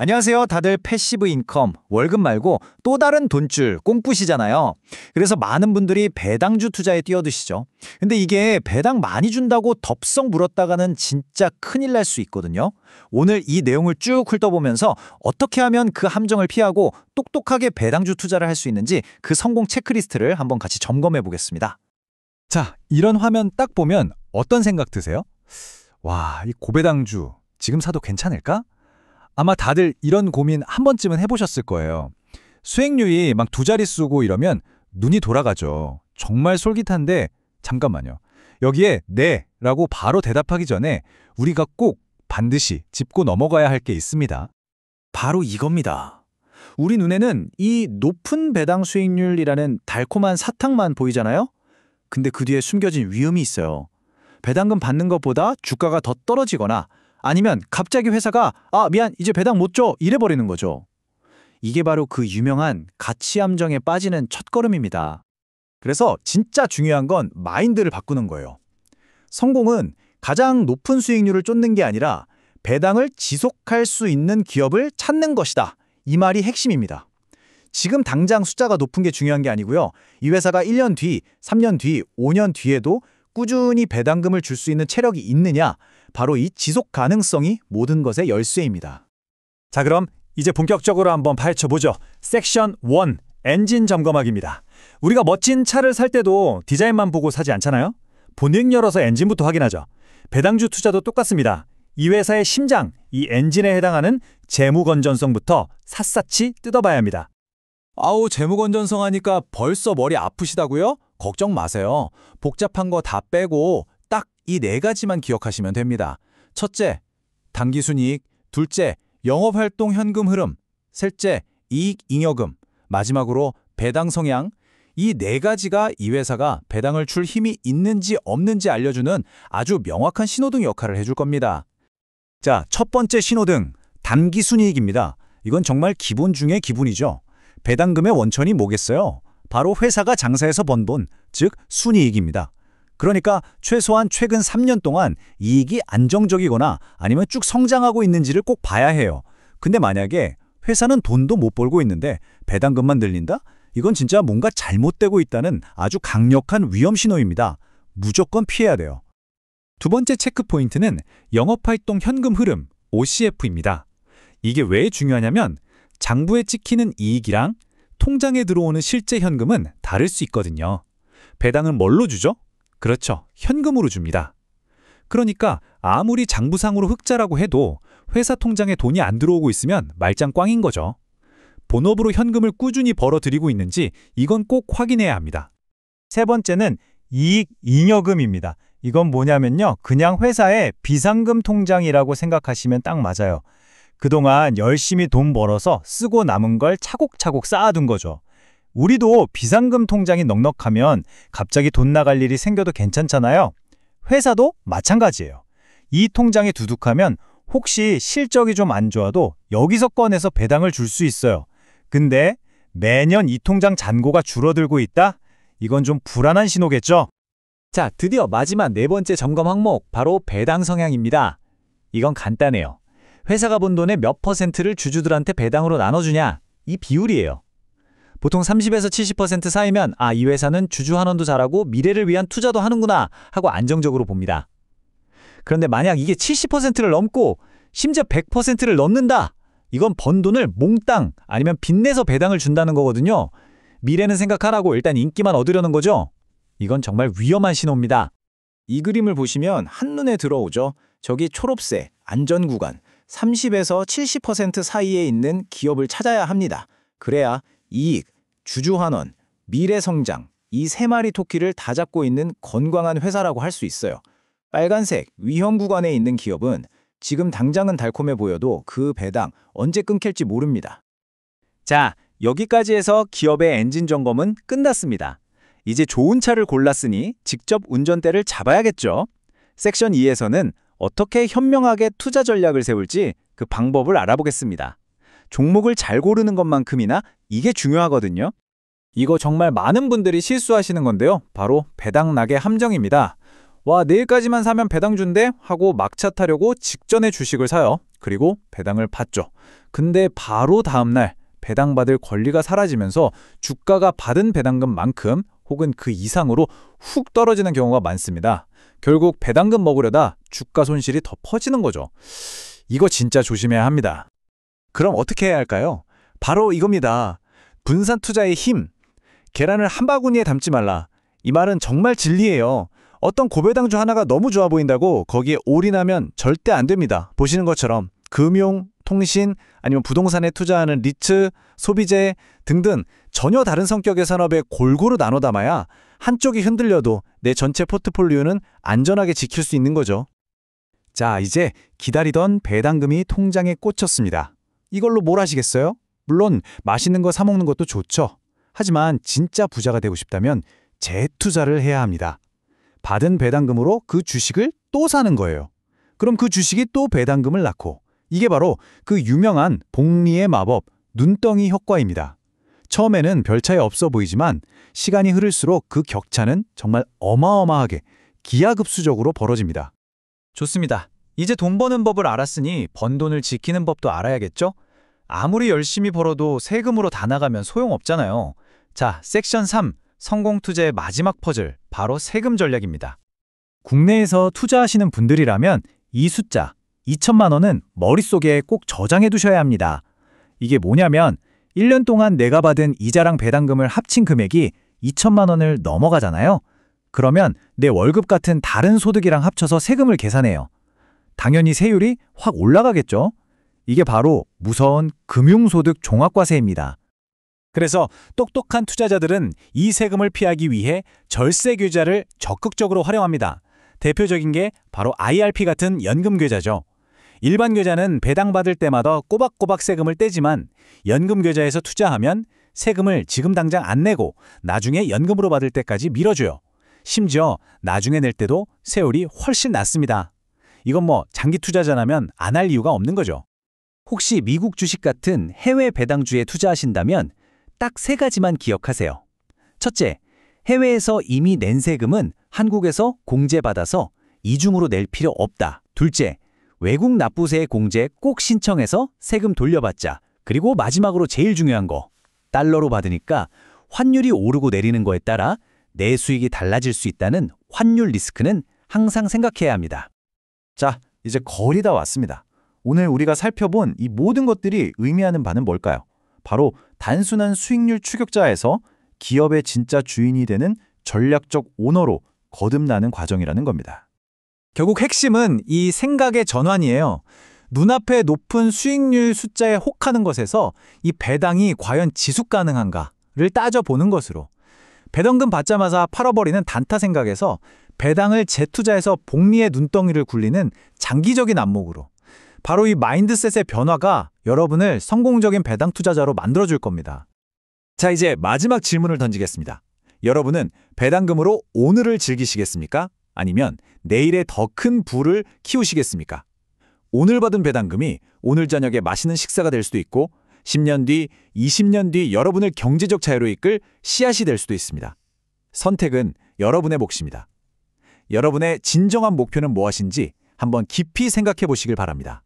안녕하세요. 다들 패시브 인컴, 월급 말고 또 다른 돈줄 꽁뿌시잖아요. 그래서 많은 분들이 배당주 투자에 뛰어드시죠. 근데 이게 배당 많이 준다고 덥석 물었다가는 진짜 큰일 날 수 있거든요. 오늘 이 내용을 쭉 훑어보면서 어떻게 하면 그 함정을 피하고 똑똑하게 배당주 투자를 할 수 있는지 그 성공 체크리스트를 한번 같이 점검해 보겠습니다. 자, 이런 화면 딱 보면 어떤 생각 드세요? 와, 이 고배당주 지금 사도 괜찮을까? 아마 다들 이런 고민 한 번쯤은 해보셨을 거예요. 수익률이 막 두 자릿수고 이러면 눈이 돌아가죠. 정말 솔깃한데 잠깐만요. 여기에 네 라고 바로 대답하기 전에 우리가 꼭 반드시 짚고 넘어가야 할 게 있습니다. 바로 이겁니다. 우리 눈에는 이 높은 배당 수익률이라는 달콤한 사탕만 보이잖아요? 근데 그 뒤에 숨겨진 위험이 있어요. 배당금 받는 것보다 주가가 더 떨어지거나 아니면 갑자기 회사가 미안 이제 배당 못 줘 이래버리는 거죠. 이게 바로 그 유명한 가치 함정에 빠지는 첫걸음입니다. 그래서 진짜 중요한 건 마인드를 바꾸는 거예요. 성공은 가장 높은 수익률을 쫓는 게 아니라 배당을 지속할 수 있는 기업을 찾는 것이다. 이 말이 핵심입니다. 지금 당장 숫자가 높은 게 중요한 게 아니고요. 이 회사가 1년 뒤, 3년 뒤, 5년 뒤에도 꾸준히 배당금을 줄 수 있는 체력이 있느냐, 바로 이 지속 가능성이 모든 것의 열쇠입니다. 자, 그럼 이제 본격적으로 한번 파헤쳐보죠. 섹션 1, 엔진 점검하기입니다. 우리가 멋진 차를 살 때도 디자인만 보고 사지 않잖아요? 본능 열어서 엔진부터 확인하죠. 배당주 투자도 똑같습니다. 이 회사의 심장, 이 엔진에 해당하는 재무 건전성부터 샅샅이 뜯어봐야 합니다. 아우, 재무 건전성 하니까 벌써 머리 아프시다고요? 걱정 마세요. 복잡한 거 다 빼고 딱 이 네 가지만 기억하시면 됩니다. 첫째, 당기순이익. 둘째, 영업활동 현금 흐름. 셋째, 이익 잉여금. 마지막으로 배당 성향. 이 네 가지가 이 회사가 배당을 줄 힘이 있는지 없는지 알려주는 아주 명확한 신호등 역할을 해줄 겁니다. 자, 첫 번째 신호등, 단기순이익입니다. 이건 정말 기본 중의 기본이죠. 배당금의 원천이 뭐겠어요? 바로 회사가 장사해서 번 돈, 즉 순이익입니다. 그러니까 최소한 최근 3년 동안 이익이 안정적이거나 아니면 쭉 성장하고 있는지를 꼭 봐야 해요. 근데 만약에 회사는 돈도 못 벌고 있는데 배당금만 늘린다? 이건 진짜 뭔가 잘못되고 있다는 아주 강력한 위험 신호입니다. 무조건 피해야 돼요. 두 번째 체크 포인트는 영업활동 현금 흐름, OCF입니다. 이게 왜 중요하냐면 장부에 찍히는 이익이랑 통장에 들어오는 실제 현금은 다를 수 있거든요. 배당은 뭘로 주죠? 그렇죠. 현금으로 줍니다. 그러니까 아무리 장부상으로 흑자라고 해도 회사 통장에 돈이 안 들어오고 있으면 말짱 꽝인 거죠. 본업으로 현금을 꾸준히 벌어들이고 있는지 이건 꼭 확인해야 합니다. 세 번째는 이익 잉여금입니다. 이건 뭐냐면요. 그냥 회사의 비상금 통장이라고 생각하시면 딱 맞아요. 그동안 열심히 돈 벌어서 쓰고 남은 걸 차곡차곡 쌓아둔 거죠. 우리도 비상금 통장이 넉넉하면 갑자기 돈 나갈 일이 생겨도 괜찮잖아요. 회사도 마찬가지예요. 이 통장이 두둑하면 혹시 실적이 좀 안 좋아도 여기서 꺼내서 배당을 줄 수 있어요. 근데 매년 이 통장 잔고가 줄어들고 있다? 이건 좀 불안한 신호겠죠? 자, 드디어 마지막 네 번째 점검 항목, 바로 배당 성향입니다. 이건 간단해요. 회사가 번 돈의 몇 퍼센트를 주주들한테 배당으로 나눠주냐, 이 비율이에요. 보통 30에서 70% 사이면 이 회사는 주주 환원도 잘하고 미래를 위한 투자도 하는구나 하고 안정적으로 봅니다. 그런데 만약 이게 70%를 넘고 심지어 100%를 넘는다, 이건 번 돈을 몽땅 아니면 빚내서 배당을 준다는 거거든요. 미래는 생각하라고 일단 인기만 얻으려는 거죠. 이건 정말 위험한 신호입니다. 이 그림을 보시면 한눈에 들어오죠. 저기 초록색 안전구간 30에서 70% 사이에 있는 기업을 찾아야 합니다. 그래야 이익, 주주환원, 미래성장, 이 세 마리 토끼를 다 잡고 있는 건강한 회사라고 할 수 있어요. 빨간색 위험 구간에 있는 기업은 지금 당장은 달콤해 보여도 그 배당 언제 끊길지 모릅니다. 자, 여기까지 해서 기업의 엔진 점검은 끝났습니다. 이제 좋은 차를 골랐으니 직접 운전대를 잡아야겠죠. 섹션 2에서는 어떻게 현명하게 투자 전략을 세울지 그 방법을 알아보겠습니다. 종목을 잘 고르는 것만큼이나 이게 중요하거든요. 이거 정말 많은 분들이 실수하시는 건데요. 바로 배당 낙의 함정입니다. 와, 내일까지만 사면 배당 준대? 하고 막차 타려고 직전에 주식을 사요. 그리고 배당을 받죠. 근데 바로 다음날 배당받을 권리가 사라지면서 주가가 받은 배당금만큼 혹은 그 이상으로 훅 떨어지는 경우가 많습니다. 결국 배당금 먹으려다 주가 손실이 더 퍼지는 거죠. 이거 진짜 조심해야 합니다. 그럼 어떻게 해야 할까요? 바로 이겁니다. 분산 투자의 힘. 계란을 한 바구니에 담지 말라. 이 말은 정말 진리예요. 어떤 고배당주 하나가 너무 좋아 보인다고 거기에 올인하면 절대 안 됩니다. 보시는 것처럼 금융, 통신, 아니면 부동산에 투자하는 리츠, 소비재 등등 전혀 다른 성격의 산업에 골고루 나눠 담아야 한쪽이 흔들려도 내 전체 포트폴리오는 안전하게 지킬 수 있는 거죠. 자, 이제 기다리던 배당금이 통장에 꽂혔습니다. 이걸로 뭘 하시겠어요? 물론 맛있는 거 사 먹는 것도 좋죠. 하지만 진짜 부자가 되고 싶다면 재투자를 해야 합니다. 받은 배당금으로 그 주식을 또 사는 거예요. 그럼 그 주식이 또 배당금을 낳고, 이게 바로 그 유명한 복리의 마법, 눈덩이 효과입니다. 처음에는 별 차이 없어 보이지만 시간이 흐를수록 그 격차는 정말 어마어마하게 기하급수적으로 벌어집니다. 좋습니다. 이제 돈 버는 법을 알았으니 번 돈을 지키는 법도 알아야겠죠? 아무리 열심히 벌어도 세금으로 다 나가면 소용없잖아요. 자, 섹션 3, 성공투자의 마지막 퍼즐, 바로 세금 전략입니다. 국내에서 투자하시는 분들이라면 이 숫자, 2천만 원은 머릿속에 꼭 저장해 두셔야 합니다. 이게 뭐냐면 1년 동안 내가 받은 이자랑 배당금을 합친 금액이 2천만 원을 넘어가잖아요. 그러면 내 월급 같은 다른 소득이랑 합쳐서 세금을 계산해요. 당연히 세율이 확 올라가겠죠? 이게 바로 무서운 금융소득 종합과세입니다. 그래서 똑똑한 투자자들은 이 세금을 피하기 위해 절세 계좌를 적극적으로 활용합니다. 대표적인 게 바로 IRP 같은 연금 계좌죠. 일반 계좌는 배당받을 때마다 꼬박꼬박 세금을 떼지만 연금 계좌에서 투자하면 세금을 지금 당장 안 내고 나중에 연금으로 받을 때까지 밀어줘요. 심지어 나중에 낼 때도 세율이 훨씬 낮습니다. 이건 뭐 장기 투자자라면 안 할 이유가 없는 거죠. 혹시 미국 주식 같은 해외 배당주에 투자하신다면 딱 3가지만 기억하세요. 첫째, 해외에서 이미 낸 세금은 한국에서 공제받아서 이중으로 낼 필요 없다. 둘째, 외국 납부세 공제 꼭 신청해서 세금 돌려받자. 그리고 마지막으로 제일 중요한 거, 달러로 받으니까 환율이 오르고 내리는 거에 따라 내 수익이 달라질 수 있다는 환율 리스크는 항상 생각해야 합니다. 자, 이제 거의 다 왔습니다. 오늘 우리가 살펴본 이 모든 것들이 의미하는 바는 뭘까요? 바로 단순한 수익률 추격자에서 기업의 진짜 주인이 되는 전략적 오너로 거듭나는 과정이라는 겁니다. 결국 핵심은 이 생각의 전환이에요. 눈앞에 높은 수익률 숫자에 혹하는 것에서 이 배당이 과연 지속 가능한가를 따져보는 것으로, 배당금 받자마자 팔아버리는 단타 생각에서 배당을 재투자해서 복리의 눈덩이를 굴리는 장기적인 안목으로, 바로 이 마인드셋의 변화가 여러분을 성공적인 배당 투자자로 만들어줄 겁니다. 자, 이제 마지막 질문을 던지겠습니다. 여러분은 배당금으로 오늘을 즐기시겠습니까? 아니면 내일의 더 큰 부를 키우시겠습니까? 오늘 받은 배당금이 오늘 저녁에 맛있는 식사가 될 수도 있고 10년 뒤, 20년 뒤 여러분을 경제적 자유로 이끌 씨앗이 될 수도 있습니다. 선택은 여러분의 몫입니다. 여러분의 진정한 목표는 무엇인지 한번 깊이 생각해 보시길 바랍니다.